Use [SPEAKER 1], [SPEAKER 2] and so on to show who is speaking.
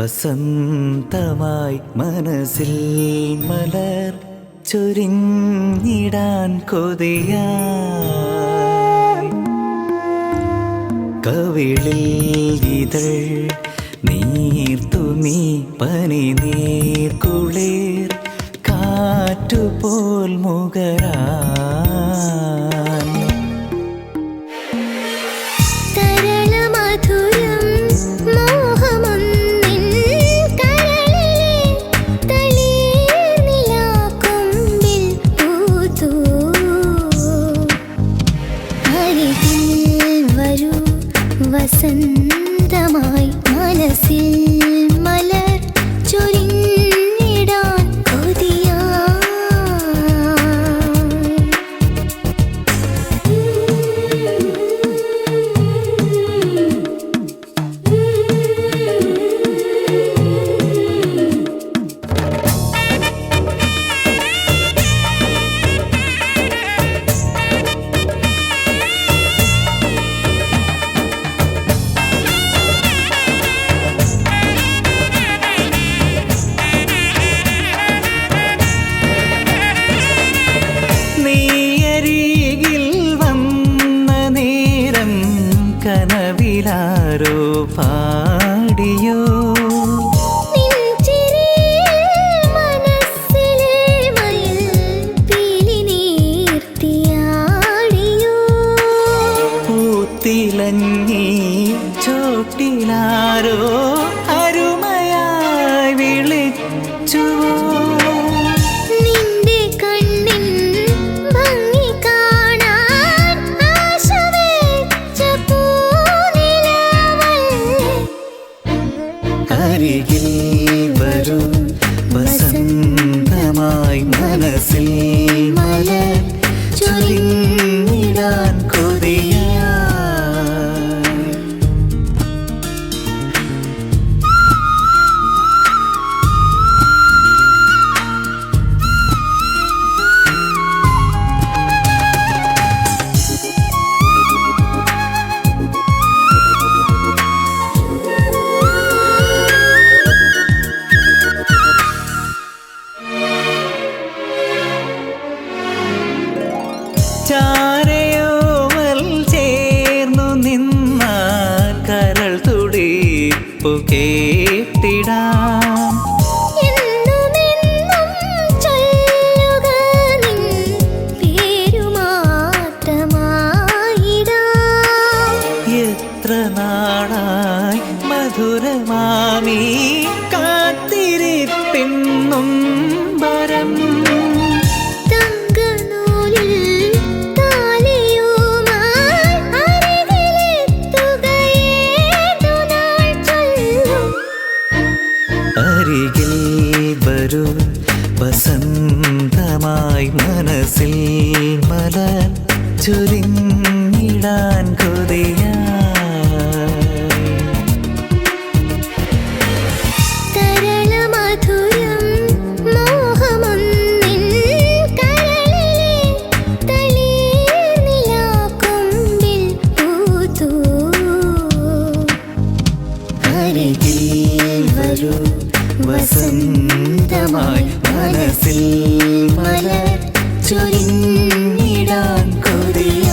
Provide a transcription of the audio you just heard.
[SPEAKER 1] വസന്തമായി മനസ്സിൽ മലർ ചൊരിഞ്ഞിടാൻ കൊതിയായി കവിളിൽ ഇതൾ നീർത്തുമീ പനി നീർ കുളിർ കാറ്റുപോൽ മുകരാൻ
[SPEAKER 2] വസന്തമായി മനസ്സിൽ മലർ ചൊരിഞ്ഞിടാൻ
[SPEAKER 1] കനവിലാരോ പാടിയോ പൂത്തിലഞ്ഞി ചോട്ടിലാരോ അരുമയായി വിളിച്ചുവോ അരികിൽ വരൂ വസന്തമായി മനസ്സിൽ മലർ ചൊരിഞ്ഞിടാൻ കൊതിയായി ചാരയോവൽ ചേർന്നു നിന്നാൽ കരൾ തുടിപ്പു കേട്ടിടാം എത്ര നാളായി മധുരമാമീ കാത്തിരിപ്പിന്നും വരം അരികിൽ വരൂ വസന്തമായി മനസ്സിൽ മലർ ചൊരിഞ്ഞിടാൻ കൊതിയായി അരികിൽ വരൂ വസന്തമായി മനസ്സിൽ മലർ ചൊരിഞ്ഞിടാൻ കൊതിയായി